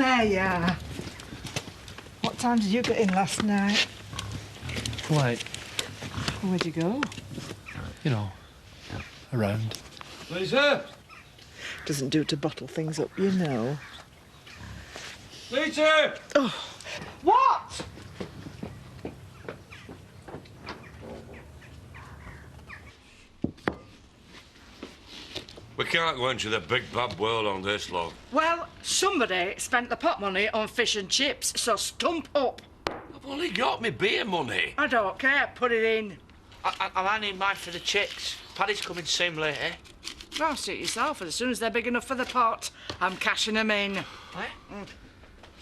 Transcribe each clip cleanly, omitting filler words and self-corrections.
there you are. What time did you get in last night? Late. Where'd you go? You know, around. Lisa! Doesn't do to bottle things up, you know. Lisa! Oh. What? We can't go into the big bad world on this, love. Well, somebody spent the pot money on fish and chips, so stump up. I've only got me beer money. I don't care, put it in. I need mine for the chicks. Paddy's coming soon later. Well, suit yourself, and as soon as they're big enough for the pot, I'm cashing them in. Eh?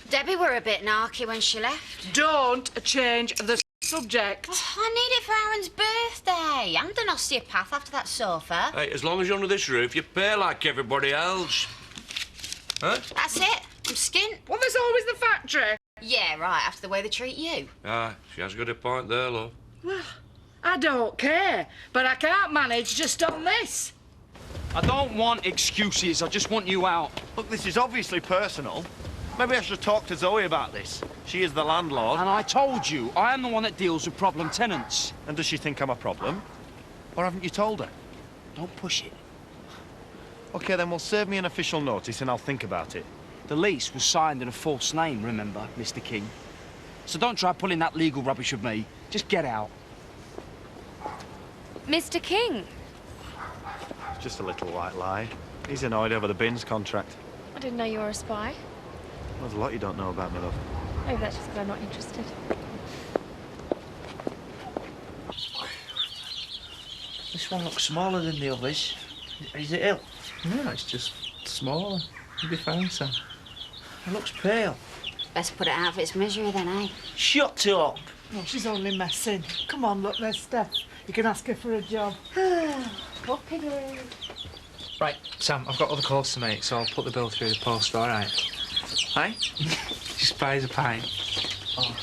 Debbie were a bit narky when she left. Don't change the subject. Oh, I need it for Aaron's birthday and an osteopath after that sofa. Hey, as long as you're under this roof, you pay like everybody else. Huh? That's it. I'm skint. Well, there's always the factory. Yeah, right, after the way they treat you. Ah, she has got a point there, love. Well, I don't care, but I can't manage just on this. I don't want excuses. I just want you out. Look, this is obviously personal. Maybe I should talk to Zoe about this. She is the landlord. And I told you, I am the one that deals with problem tenants. And does she think I'm a problem? Or haven't you told her? Don't push it. OK, then we'll serve me an official notice and I'll think about it. The lease was signed in a false name, remember, Mr. King? So don't try pulling that legal rubbish with me. Just get out. Mr. King. It's just a little white lie. He's annoyed over the bins contract. I didn't know you were a spy. Well, there's a lot you don't know about me, love. Maybe that's just because I'm not interested. This one looks smaller than the others. Is it ill? No, it's just smaller. You'll be fine, Sam. It looks pale. Best put it out of its misery then, eh? Shut up. Oh, she's only messing. Come on, look, there's Steph. You can ask her for a job. Right, Sam, I've got other calls to make, so I'll put the bill through the post, all right? Hey? Just buys a pint. Oh.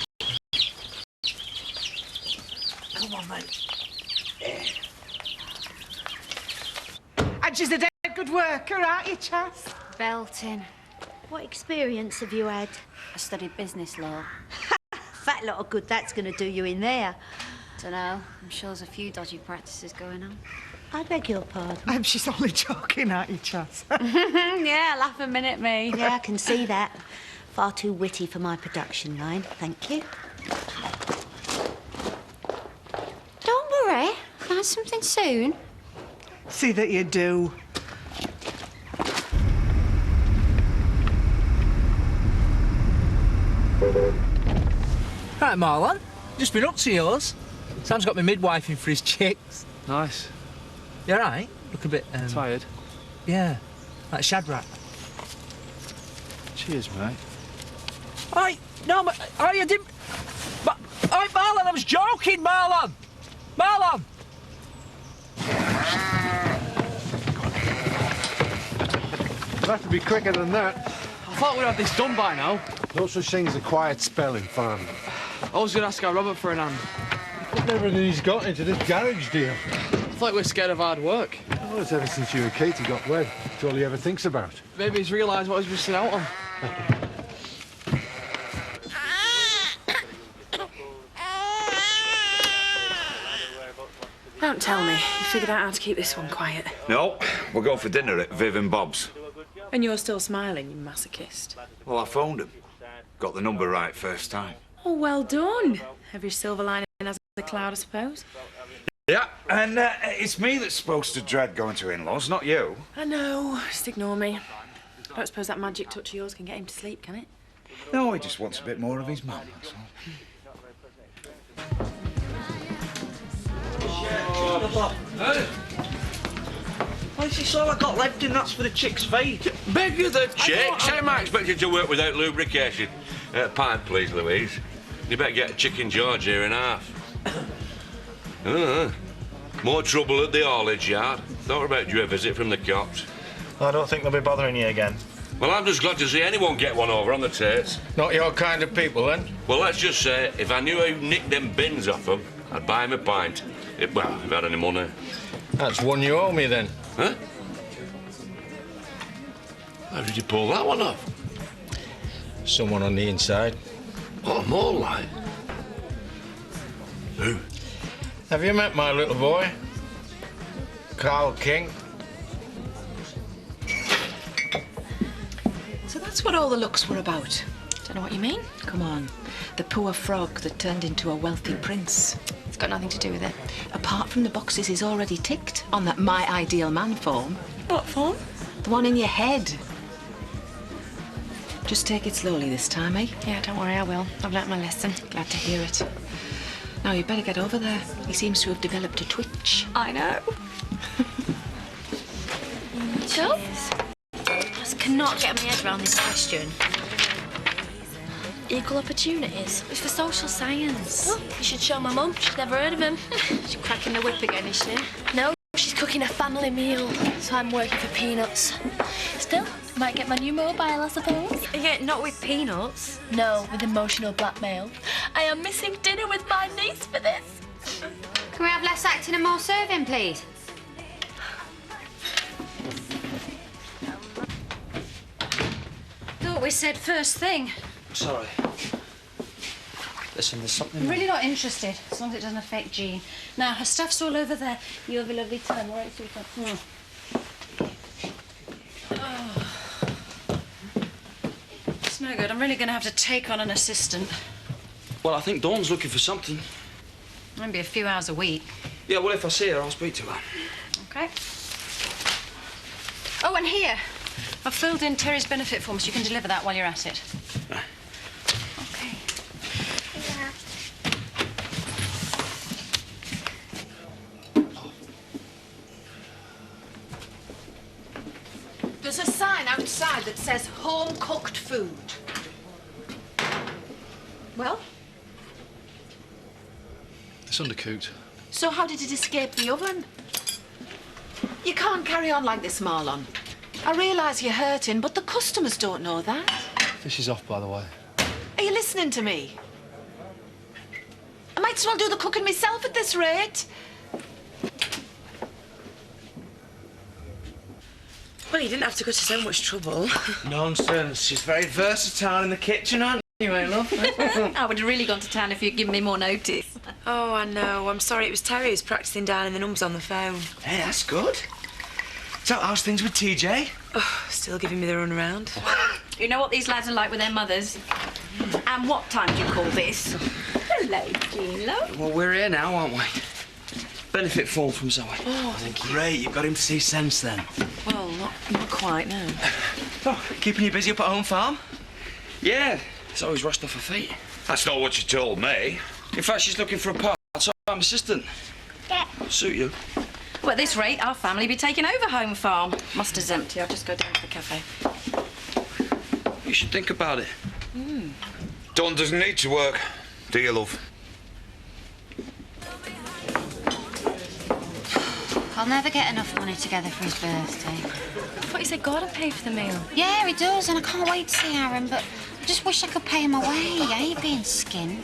Come on, mate. And she's a dead good worker, aren't you, Chas? Belting. What experience have you had? I studied business law. Fat lot of good that's going to do you in there. Dunno. I'm sure there's a few dodgy practices going on. I beg your pardon. She's only joking, aren't you, Chas? Yeah, laugh a minute, me. Yeah, I can see that. Far too witty for my production line. Thank you. Don't worry. I'll have something soon. See that you do. Right, Marlon. Just been up to yours. Sam's got me midwifing for his chicks. Nice. You all right? Look a bit, Tired? Yeah, like Shadrach. Cheers, mate. No, you didn't... Marlon, I was joking, Marlon! Marlon! You'll have to be quicker than that. I thought we'd have this done by now. No such thing as a quiet spell in farm. I was going to ask our Robert for an hand. Putting everything he's got into this garage deal. I thought we were scared of hard work. Oh, it's ever since you and Katie got wed. It's all he ever thinks about. Maybe he's realised what he's missing out on. Don't tell me. You figured out how to keep this one quiet. No, we're going for dinner at Viv and Bob's. And you're still smiling, you masochist. Well, I phoned him. Got the number right first time. Oh, well done. Every silver lining has a cloud, I suppose. Yeah, and it's me that's supposed to dread going to in-laws, not you. I know. Just ignore me. I don't suppose that magic touch of yours can get him to sleep, can it? No, he just wants a bit more of his mum, that's all. What's this all I got left and that's for the chicks' feed? Beg of the chicks? How am I expected to work without lubrication? Pint, please, Louise. You better get a chicken George here in half. More trouble at the haulage yard. Thought about you a visit from the cops. I don't think they'll be bothering you again. Well, I'm just glad to see anyone get one over on the Tates. Not your kind of people, then? Well, let's just say, if I knew who nicked them bins off them, I'd buy him a pint. Well, if I had any money. That's one you owe me, then. Huh? How did you pull that one off? Someone on the inside. Oh, more like. Who? Have you met my little boy? Carl King? So that's what all the looks were about. Don't know what you mean. Come on. The poor frog that turned into a wealthy prince. It's got nothing to do with it. Apart from the boxes he's already ticked on that My Ideal Man form. What form? The one in your head. Just take it slowly this time, eh? Yeah, don't worry, I will. I've learnt my lesson. Glad to hear it. Now, you better get over there. He seems to have developed a twitch. I know. So? I just cannot get my head around this question. Equal opportunities? It's for social science. Oh, you should show my mum. She's never heard of him. She's cracking the whip again, is she? No, she's cooking a family meal, so I'm working for peanuts. Still, might get my new mobile, I suppose. Yeah, not with peanuts. No, with emotional blackmail. I am missing dinner with my niece for this. Can we have less acting and more serving, please? Thought we said first thing. Sorry. Listen, there's something... I'm really not interested, as long as it doesn't affect Jean. Now, her stuff's all over there. You have a lovely time, all right, sweetheart? It's no good. I'm really going to have to take on an assistant. Well, I think Dawn's looking for something. Maybe a few hours a week. Yeah, well, if I see her, I'll speak to her. OK. Oh, and here. I've filled in Terry's benefit form, so you can deliver that while you're at it. Right. OK. There's a sign outside that says home-cooked food. Well? It's undercooked. So how did it escape the oven? You can't carry on like this, Marlon. I realise you're hurting, but the customers don't know that. Fish is off, by the way. Are you listening to me? I might as well do the cooking myself at this rate. Well, you didn't have to go to so much trouble. Nonsense. She's very versatile in the kitchen, aren't you, eh, love? I would have really gone to town if you'd given me more notice. Oh, I know. I'm sorry. It was Terry who's practising down in the numbers on the phone. Hey, that's good. So, how's things with TJ? Oh, still giving me the runaround. You know what these lads are like with their mothers. And what time do you call this? Hello, Jean, love. Well, we're here now, aren't we? Benefit form from Zoe. Oh, thank you. Great, you've got him to see sense then. Well, not quite, no. Oh, keeping you busy up at home farm? Yeah, Zoe's rushed off her feet. That's not what you told me. In fact, she's looking for a part-time assistant. Suit you. Well, at this rate, our family be taking over home farm. Muster's empty. I'll just go down to the cafe. You should think about it. Dawn doesn't need to work, do you, love? I'll never get enough money together for his birthday. I thought you said Gordon paid for the meal. Yeah, he does, and I can't wait to see Aaron, but I just wish I could pay him away. I hate being skinned.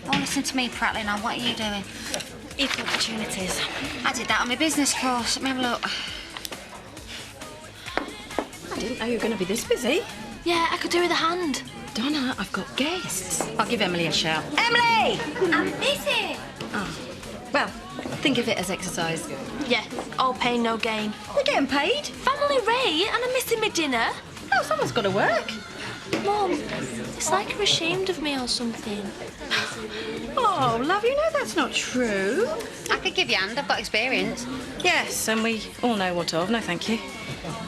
Oh, listen to me prattling on. What are you doing? Equal opportunities. I did that on my business course. Let me have a look. I didn't know you were going to be this busy. Yeah, I could do with a hand. Donna, I've got guests. I'll give Emily a shout. Emily! I'm busy. Oh. Well, think of it as exercise. Yeah, all pain, no gain. We're getting paid. Family rate, and I'm missing my dinner. Oh, someone's got to work. Mum, it's like you're ashamed of me or something. Oh, love, you know that's not true. I could give you a hand. I've got experience. Yes, and we all know what of. No, thank you.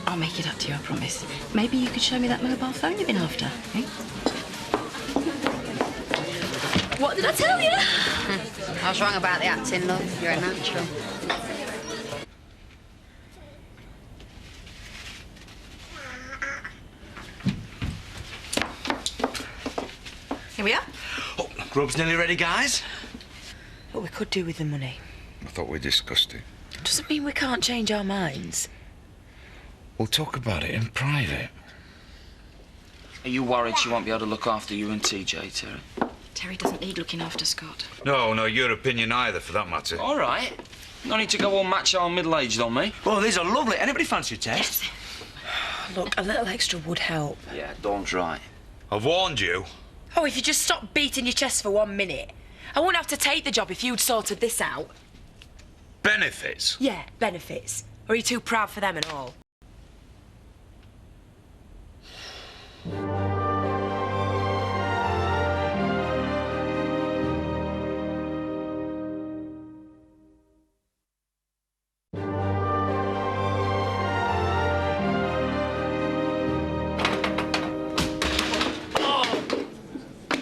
I'll make it up to you, I promise. Maybe you could show me that mobile phone you've been after, eh? What did I tell you? I was wrong about the acting, love. You're a natural. Here we are. Oh, grub's nearly ready, guys. What we could do with the money I thought we discussed it. doesn't mean we can't change our minds. We'll talk about it in private. Are you worried she won't be able to look after you and TJ, Terry? Terry doesn't need looking after, Scott. No, your opinion either, for that matter. All right. No need to go all macho and middle-aged on me. Oh, these are lovely. Anybody fancy a taste? Look, a little extra would help. Yeah, Dawn's right. I've warned you. Oh, if you just stop beating your chest for 1 minute. I wouldn't have to take the job if you'd sorted this out. Benefits? Yeah, benefits. Or are you too proud for them and all?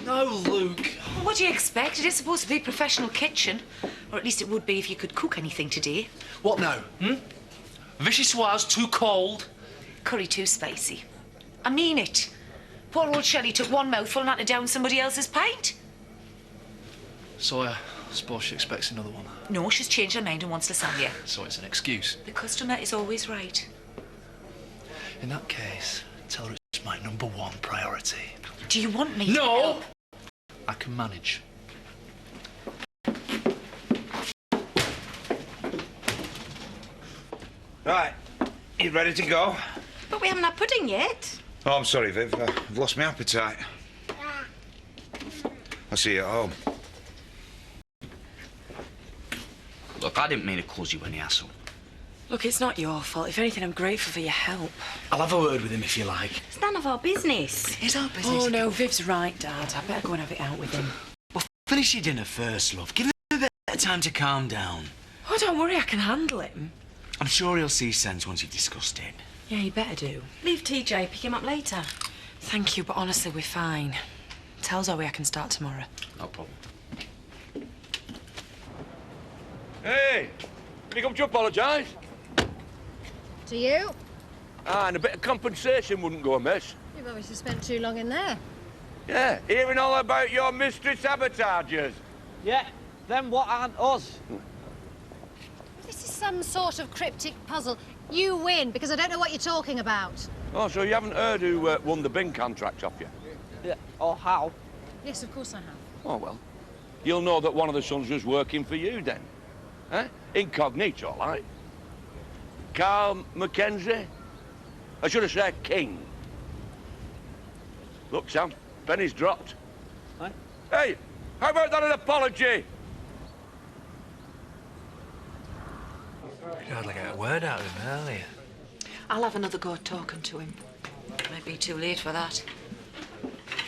No, Luke. Well, what do you expect? It is supposed to be a professional kitchen. Or at least it would be if you could cook anything today. What now? Vichyssoise too cold? Curry too spicy. I mean it. Poor old Shelley took one mouthful and had to down somebody else's pint. So I suppose she expects another one. No, she's changed her mind and wants lasagna. So it's an excuse. The customer is always right. In that case, tell her it's my #1 priority. Do you want me to No! help? I can manage. Right, you ready to go? But we haven't had pudding yet. Oh, I'm sorry, Viv. I've lost my appetite. I'll see you at home. Look, I didn't mean to cause you any hassle. Look, it's not your fault. If anything, I'm grateful for your help. I'll have a word with him if you like. It's none of our business. It's our business. Oh, no, Viv's right, Dad. I better go and have it out with him. Well, finish your dinner first, love. Give him a bit of time to calm down. Oh, don't worry, I can handle him. I'm sure he'll see sense once you've discussed it. Yeah, you better do. Leave TJ, pick him up later. Thank you, but honestly, we're fine. Tell Zoe I can start tomorrow. No problem. Hey, can you come to apologise? To you? Ah, and a bit of compensation wouldn't go amiss. You've obviously spent too long in there. Yeah, hearing all about your mystery sabotagers. Yeah, then what aren't us? This is some sort of cryptic puzzle. You win, because I don't know what you're talking about. Oh, so you haven't heard who won the bin contract off you? Yeah, or how? Yes, of course I have. Oh, well, you'll know that one of the sons was working for you then. Eh? Incognito, like. Carl Mackenzie? I should have said King. Look, Sam, penny's dropped. Eh? Hey, how about that an apology? You could hardly get a word out of him earlier. I'll have another go at talking to him. Might be too late for that.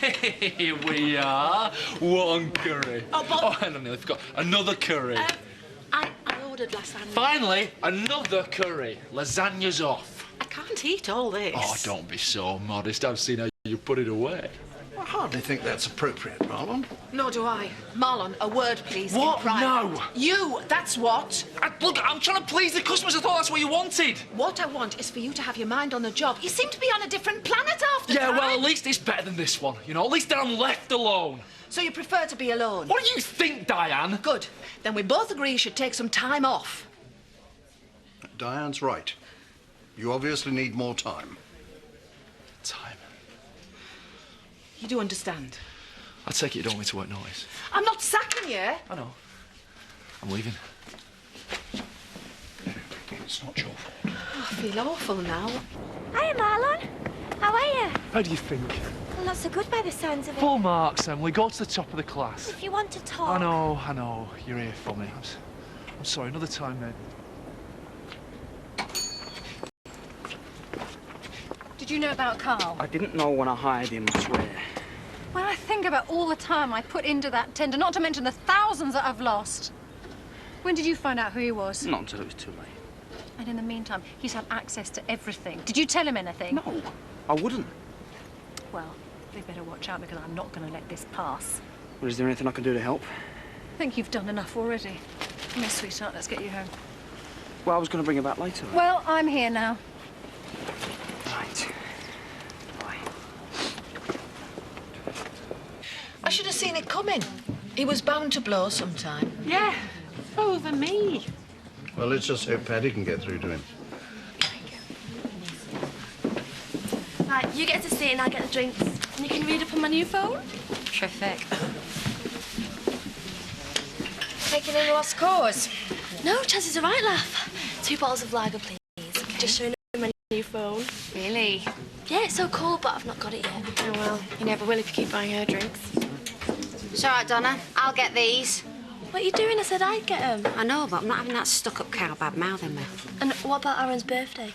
Here we are. One curry. Oh, but... Oh, and I nearly forgot. Another curry. I ordered lasagna. Finally, another curry. Lasagna's off. I can't eat all this. Oh, don't be so modest. I've seen how you put it away. I hardly think that's appropriate, Marlon. Nor do I. Marlon, a word, please. What? In private. No. You, that's what. Look, I'm trying to please the customers. I thought that's what you wanted. What I want is for you to have your mind on the job. You seem to be on a different planet after Yeah, time. well, at least it's better than this one. You know, at least then I'm left alone. So you prefer to be alone? What do you think, Diane? Good. Then we both agree you should take some time off. Diane's right. You obviously need more time. Time? You do understand? I take it you don't want me to work noise. I'm not sacking you. I know. I'm leaving. It's not your fault. I feel awful now. Hiya, Marlon. How are you? How do you think? Well, not so good by the sounds of it. Full marks, Emily. Go to the top of the class. If you want to talk... I know. You're here for me. I'm sorry. Another time, mate. Did you know about Carl? I didn't know when I hired him, I swear. When I think about all the time I put into that tender, not to mention the thousands that I've lost. When did you find out who he was? Not until it was too late. And in the meantime, he's had access to everything. Did you tell him anything? No, I wouldn't. Well, they better watch out because I'm not going to let this pass. Well, is there anything I can do to help? I think you've done enough already. Come here, sweetheart, let's get you home. Well, I was going to bring her back later. Well, I'm here now. Right. Bye. I should have seen it coming. He was bound to blow sometime. Yeah, over me. Well, let's just hope Paddy can get through to him. Right, you get to sit and I'll get the drinks. And you can read up on my new phone. Terrific. Taking in a lost cause? No, chances are right, laugh. 2 bottles of lager, please. Okay. Just showing up my new phone. Really? Yeah, it's so cool, but I've not got it yet. Oh, well, you never will if you keep buying her drinks. It's all right, Donna. I'll get these. What are you doing? I said I'd get them. I know, but I'm not having that stuck-up cow bad mouth in me. And what about Aaron's birthday?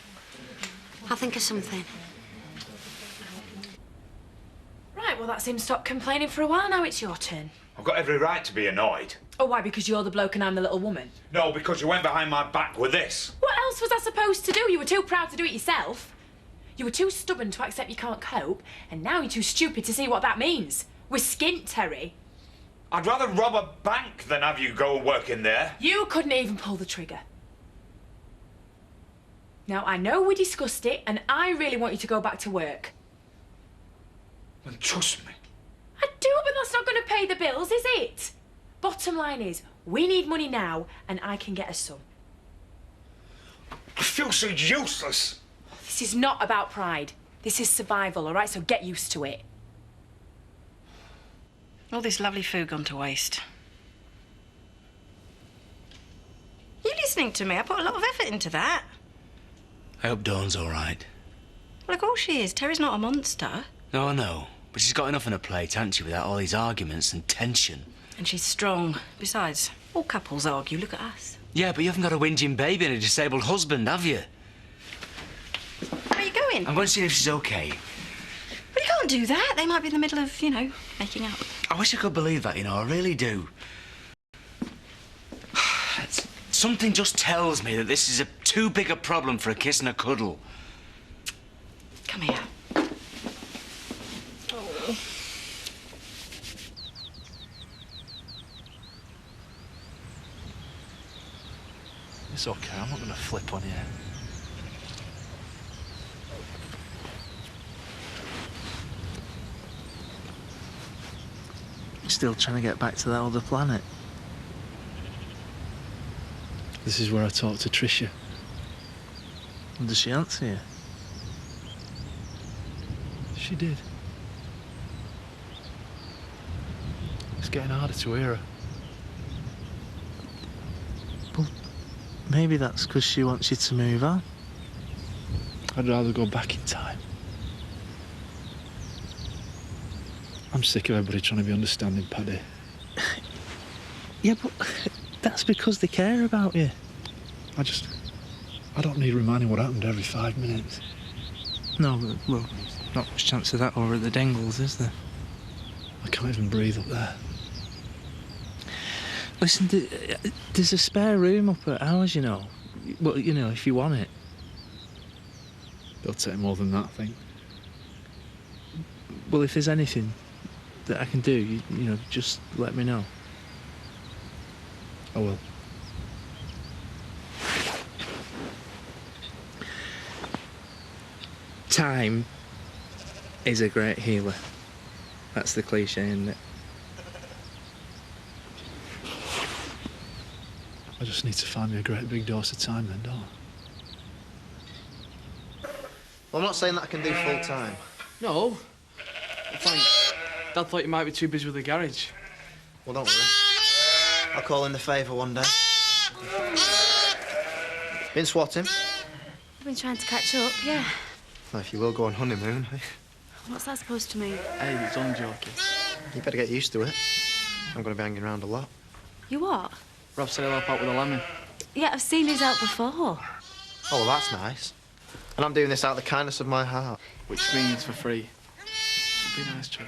I'll think of something. Right, well, that's him stopped complaining for a while. Now it's your turn. I've got every right to be annoyed. Oh, why? Because you're the bloke and I'm the little woman? No, because you went behind my back with this. What else was I supposed to do? You were too proud to do it yourself. You were too stubborn to accept you can't cope, and now you're too stupid to see what that means. We're skint, Terry. I'd rather rob a bank than have you go and work in there. You couldn't even pull the trigger. Now, I know we discussed it, and I really want you to go back to work. Well, trust me. I do, but that's not going to pay the bills, is it? Bottom line is, we need money now, and I can get us some. I feel so useless. This is not about pride. This is survival, all right? So get used to it. All this lovely food gone to waste. You listening to me? I put a lot of effort into that. I hope Dawn's all right. Well, of course she is. Terry's not a monster. No, I know. But she's got enough on her plate, hasn't she, without all these arguments and tension. And she's strong. Besides, all couples argue. Look at us. Yeah, but you haven't got a whinging baby and a disabled husband, have you? Where are you going? I'm going to see if she's okay. Well, you can't do that. They might be in the middle of, making up. I wish I could believe that, I really do. Something just tells me that this is too big a problem for a kiss and a cuddle. Come here. Oh. It's okay, I'm not going to flip on you. Still trying to get back to that other planet. This is where I talked to Tricia. Does she answer you? She did. It's getting harder to hear her. Well, maybe that's because she wants you to move on. I'd rather go back in time. I'm sick of everybody trying to be understanding, Paddy. Yeah, but that's because they care about you. I don't need reminding what happened every 5 minutes. No, but, well, not much chance of that over at the Dingles, is there? I can't even breathe up there. Listen, there's a spare room up at ours, Well, if you want it. They'll take more than that, I think. Well, if there's anything that I can do, just let me know. I will. Time is a great healer. That's the cliche, isn't it? I just need to find me a great big dose of time then, don't I? Well, I'm not saying that I can do full time. No. Thanks. Dad thought you might be too busy with the garage. Well, don't worry. I'll call in the favour one day. Been swatting? I've been trying to catch up, yeah. Well, if you will go on honeymoon, eh? What's that supposed to mean? Hey, it's on joking. You better get used to it. I'm going to be hanging around a lot. You what? Rob said he'll help out with the lambing. Yeah, I've seen his out before. Oh, well, that's nice. And I'm doing this out of the kindness of my heart. Which means for free. Should be nice, Joe.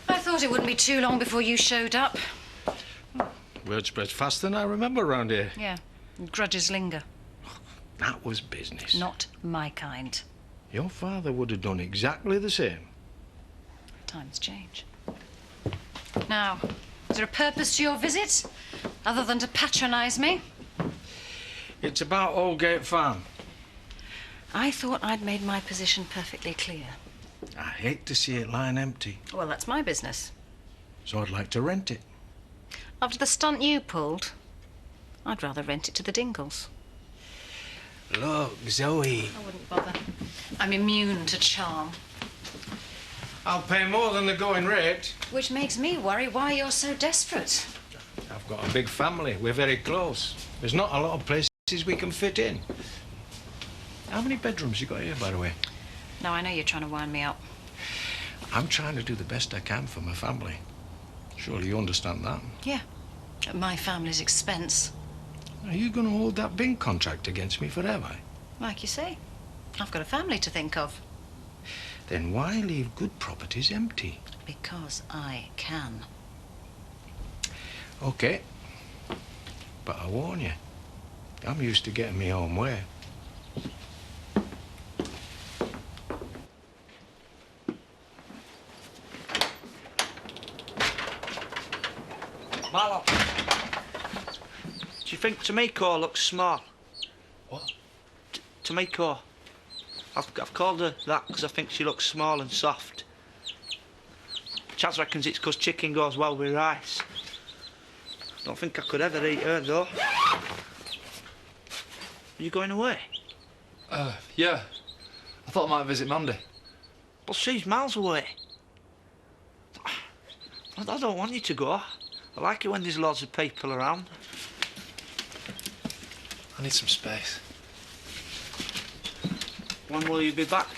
I thought it wouldn't be too long before you showed up. Word spreads faster than I remember around here. Yeah, grudges linger. That was business. Not my kind. Your father would have done exactly the same. Times change. Now, is there a purpose to your visit, other than to patronise me? It's about Aldgate Farm. I thought I'd made my position perfectly clear. I hate to see it lying empty, Well, that's my business. so I'd like to rent it. After the stunt you pulled, I'd rather rent it to the Dingles. Look, Zoe. I wouldn't bother. I'm immune to charm. I'll pay more than the going rate. Which makes me worry why you're so desperate. I've got a big family. We're very close. There's not a lot of places we can fit in. How many bedrooms you got here, by the way? No, I know you're trying to wind me up. I'm trying to do the best I can for my family. Surely you understand that. Yeah, at my family's expense. Are you going to hold that bin contract against me forever? Like you say, I've got a family to think of. Then why leave good properties empty? Because I can. OK. But I warn you, I'm used to getting me own way. Marlon, do you think Tomiko looks small? What? Tomiko. I've called her that because I think she looks small and soft. Chaz reckons it's because chicken goes well with rice. Don't think I could ever eat her, though. Are you going away? Yeah. I thought I might visit Mandy. But she's miles away. I don't want you to go. I like it when there's loads of people around. I need some space. When will you be back?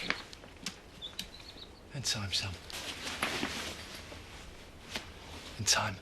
In time, Sam. In time.